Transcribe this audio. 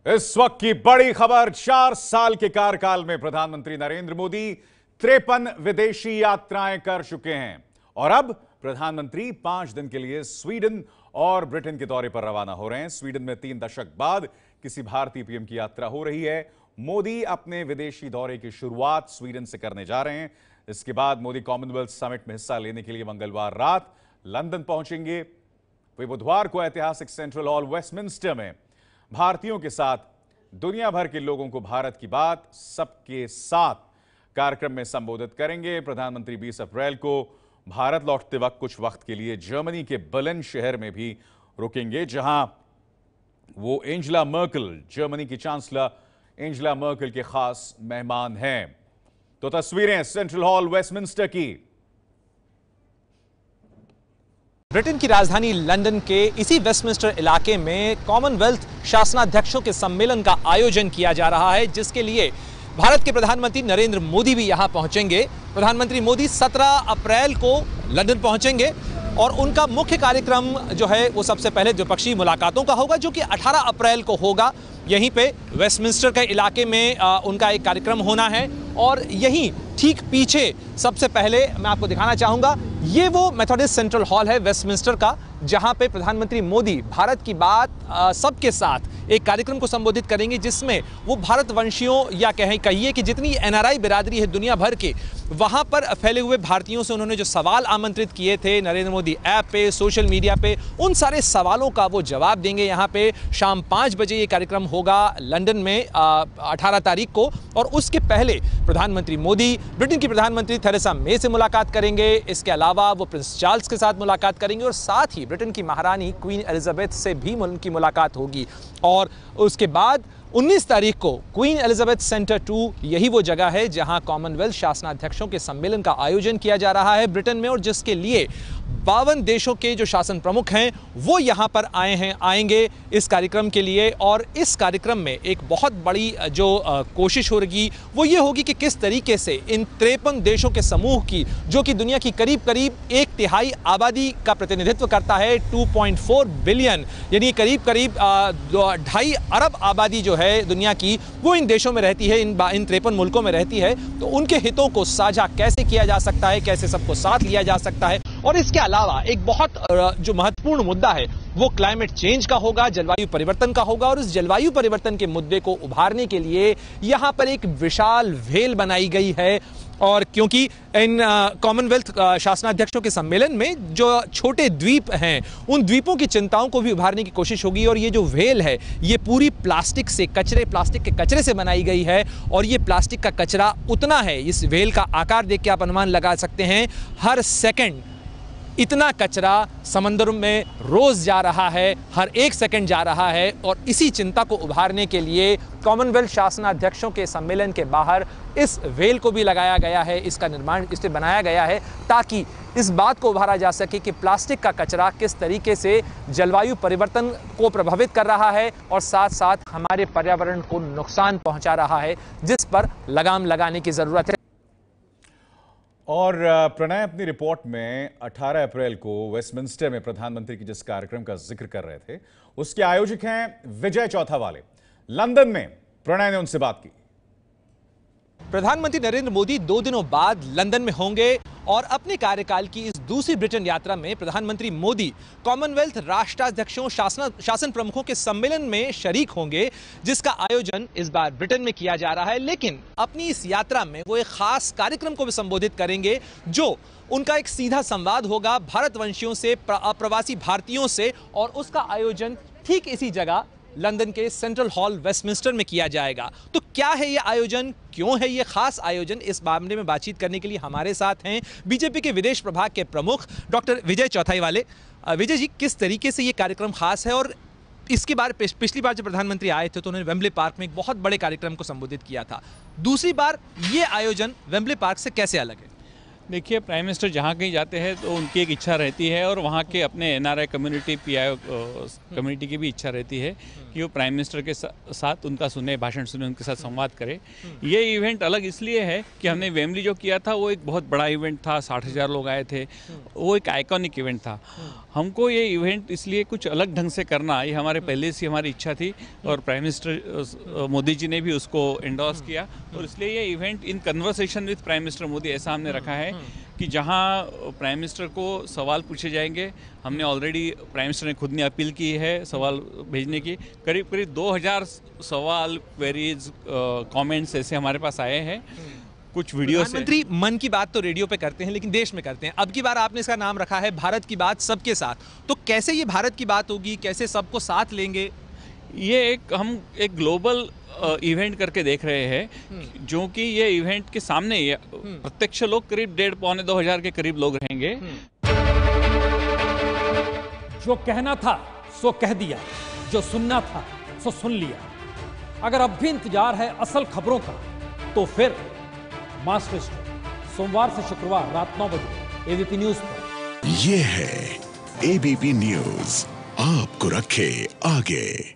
इस वक्त की बड़ी खबर, 4 साल के कार्यकाल में प्रधानमंत्री नरेंद्र मोदी 53 विदेशी यात्राएं कर चुके हैं और अब प्रधानमंत्री 5 दिन के लिए स्वीडन और ब्रिटेन के दौरे पर रवाना हो रहे हैं। स्वीडन में 3 दशक बाद किसी भारतीय पीएम की यात्रा हो रही है। मोदी अपने विदेशी दौरे की शुरुआत स्वीडन से करने जा रहे हैं। इसके बाद मोदी कॉमनवेल्थ समिट में हिस्सा लेने के लिए मंगलवार रात लंदन पहुंचेंगे। वे बुधवार को ऐतिहासिक सेंट्रल हॉल वेस्टमिंस्टर में भारतीयों के साथ दुनिया भर के लोगों को भारत की बात सबके साथ कार्यक्रम में संबोधित करेंगे। प्रधानमंत्री 20 अप्रैल को भारत लौटते वक्त कुछ वक्त के लिए जर्मनी के बर्लिन शहर में भी रुकेंगे, जहां वो एंजेला मर्केल, जर्मनी की चांसलर एंजेला मर्केल के खास मेहमान हैं। तो तस्वीरें सेंट्रल हॉल वेस्टमिंस्टर की। ब्रिटेन की राजधानी लंदन के इसी वेस्टमिंस्टर इलाके में कॉमनवेल्थ शासनाध्यक्षों के सम्मेलन का आयोजन किया जा रहा है, जिसके लिए भारत के प्रधानमंत्री नरेंद्र मोदी भी यहां पहुंचेंगे। प्रधानमंत्री मोदी 17 अप्रैल को लंदन पहुंचेंगे और उनका मुख्य कार्यक्रम जो है वो सबसे पहले द्विपक्षीय मुलाकातों का होगा, जो कि 18 अप्रैल को होगा। यहीं पे वेस्टमिंस्टर के इलाके में उनका एक कार्यक्रम होना है और यहीं ठीक पीछे सबसे पहले मैं आपको दिखाना चाहूंगा, ये वो मेथोडिस्ट सेंट्रल हॉल है वेस्टमिंस्टर का, जहां पे प्रधानमंत्री मोदी भारत की बात सबके साथ एक कार्यक्रम को संबोधित करेंगे, जिसमें वो भारतवंशियों या कहिए कि जितनी एनआरआई बिरादरी है दुनिया भर के, वहां पर फैले हुए भारतीयों से उन्होंने जो सवाल आमंत्रित किए थे नरेंद्र मोदी ऐप पे, सोशल मीडिया पे, उन सारे सवालों का वो जवाब देंगे। यहाँ पे शाम 5 बजे ये कार्यक्रम होगा लंदन में 18 तारीख को। और उसके पहले प्रधानमंत्री मोदी ब्रिटेन की प्रधानमंत्री थेरेसा मे से मुलाकात करेंगे। इसके अलावा वो प्रिंस चार्ल्स के साथ मुलाकात करेंगे और साथ ही ब्रिटेन की महारानी क्वीन एलिजाबेथ से भी उनकी मुलाकात होगी। और उसके बाद 19 तारीख को क्वीन एलिजाबेथ सेंटर 2, यही वो जगह है जहां कॉमनवेल्थ शासनाध्यक्षों के सम्मेलन का आयोजन किया जा रहा है ब्रिटेन में, और जिसके लिए 52 देशों के जो शासन प्रमुख हैं वो यहां पर आएंगे इस कार्यक्रम के लिए। और इस कार्यक्रम में एक बहुत बड़ी जो कोशिश होगी वो ये होगी कि किस तरीके से इन 53 देशों के समूह की, जो कि दुनिया की करीब करीब 1/3 आबादी का प्रतिनिधित्व करता है, 2.4 बिलियन, यानी करीब 2.5 अरब आबादी जो है दुनिया की, वो इन देशों में रहती है, इन 53 मुल्कों में रहती है। तो उनके हितों को साझा कैसे किया जा सकता है, कैसे सबको साथ लिया जा सकता है। और इसके अलावा एक बहुत जो महत्वपूर्ण मुद्दा है वो क्लाइमेट चेंज का होगा, जलवायु परिवर्तन का होगा। और इस जलवायु परिवर्तन के मुद्दे को उभारने के लिए यहां पर एक विशाल वेल बनाई गई है। और क्योंकि इन कॉमनवेल्थ शासनाध्यक्षों के सम्मेलन में जो छोटे द्वीप हैं, उन द्वीपों की चिंताओं को भी उभारने की कोशिश होगी। और ये जो वेल है ये पूरी प्लास्टिक के कचरे से बनाई गई है। और ये प्लास्टिक का कचरा उतना है, इस वेल का आकार देख के आप अनुमान लगा सकते हैं, हर सेकंड इतना कचरा समंदर में रोज जा रहा है, हर 1 सेकंड जा रहा है। और इसी चिंता को उभारने के लिए कॉमनवेल्थ शासनाध्यक्षों के सम्मेलन के बाहर इस वेल को भी लगाया गया है, इसका निर्माण इससे बनाया गया है, ताकि इस बात को उभारा जा सके कि प्लास्टिक का कचरा किस तरीके से जलवायु परिवर्तन को प्रभावित कर रहा है और साथ साथ हमारे पर्यावरण को नुकसान पहुंचा रहा है, जिस पर लगाम लगाने की जरूरत है। और प्रणय अपनी रिपोर्ट में 18 अप्रैल को वेस्टमिंस्टर में प्रधानमंत्री की जिस कार्यक्रम का जिक्र कर रहे थे, उसके आयोजक हैं विजय चौथा वाले। लंदन में प्रणय ने उनसे बात की। प्रधानमंत्री नरेंद्र मोदी 2 दिनों बाद लंदन में होंगे और अपने कार्यकाल की इस दूसरी ब्रिटेन यात्रा में प्रधानमंत्री मोदी कॉमनवेल्थ राष्ट्राध्यक्षों, शासन प्रमुखों के सम्मेलन में शरीक होंगे, जिसका आयोजन इस बार ब्रिटेन में किया जा रहा है। लेकिन अपनी इस यात्रा में वो एक खास कार्यक्रम को भी संबोधित करेंगे, जो उनका एक सीधा संवाद होगा भारतवंशियों से, अप्रवासी भारतीयों से, और उसका आयोजन ठीक इसी जगह लंदन के सेंट्रल हॉल वेस्टमिंस्टर में किया जाएगा। तो क्या है ये आयोजन, क्यों है ये खास आयोजन, इस मामले में बातचीत करने के लिए हमारे साथ हैं बीजेपी के विदेश प्रभाग के प्रमुख डॉक्टर विजय चौथाई वाले। विजय जी, किस तरीके से ये कार्यक्रम खास है? और इसके बार पिछली बार जब प्रधानमंत्री आए थे तो उन्होंने वेम्बले पार्क में एक बहुत बड़े कार्यक्रम को संबोधित किया था, दूसरी बार ये आयोजन वेम्बले पार्क से कैसे अलग है? देखिए, प्राइम मिनिस्टर जहाँ कहीं जाते हैं तो उनकी एक इच्छा रहती है और वहाँ के अपने एनआरआई कम्युनिटी, पीआईओ कम्युनिटी की भी इच्छा रहती है कि वो प्राइम मिनिस्टर के साथ उनका सुने, भाषण सुने, उनके साथ संवाद करें। ये इवेंट अलग इसलिए है कि हमने वेमली जो किया था वो एक बहुत बड़ा इवेंट था, 60,000 लोग आए थे, वो एक आइकॉनिक इवेंट था। हमको ये इवेंट इसलिए कुछ अलग ढंग से करना, ये हमारे पहले से हमारी इच्छा थी और प्राइम मिनिस्टर मोदी जी ने भी उसको एंडोर्स किया, और इसलिए ये event in conversation with prime minister Modi ऐसा हमने रखा है कि जहां प्राइम मिनिस्टर को सवाल पूछे जाएंगे। हमने ऑलरेडी प्राइम मिनिस्टर ने खुद ने अपील की है सवाल भेजने की। करीब करीब 2000 सवाल, क्वेरीज, कमेंट्स ऐसे हमारे पास आए हैं। कुछ वीडियो से प्रधानमंत्री मन की बात तो रेडियो पे करते हैं, लेकिन देश में करते हैं। अब की बार आपने इसका नाम रखा है भारत की बात सबके साथ, तो कैसे ये भारत की बात होगी, कैसे सबको साथ लेंगे? ये हम एक ग्लोबल इवेंट करके देख रहे हैं, जो कि ये इवेंट के सामने प्रत्यक्ष लोग करीब 1,500-2 हजार के करीब लोग रहेंगे। जो कहना था सो कह दिया, जो सुनना था सो सुन लिया। अगर अब भी इंतजार है असल खबरों का, तो फिर मास्टर स्ट्रोक सोमवार से शुक्रवार रात 9 बजे एबीपी न्यूज पर। ये है एबीपी न्यूज, आपको रखे आगे।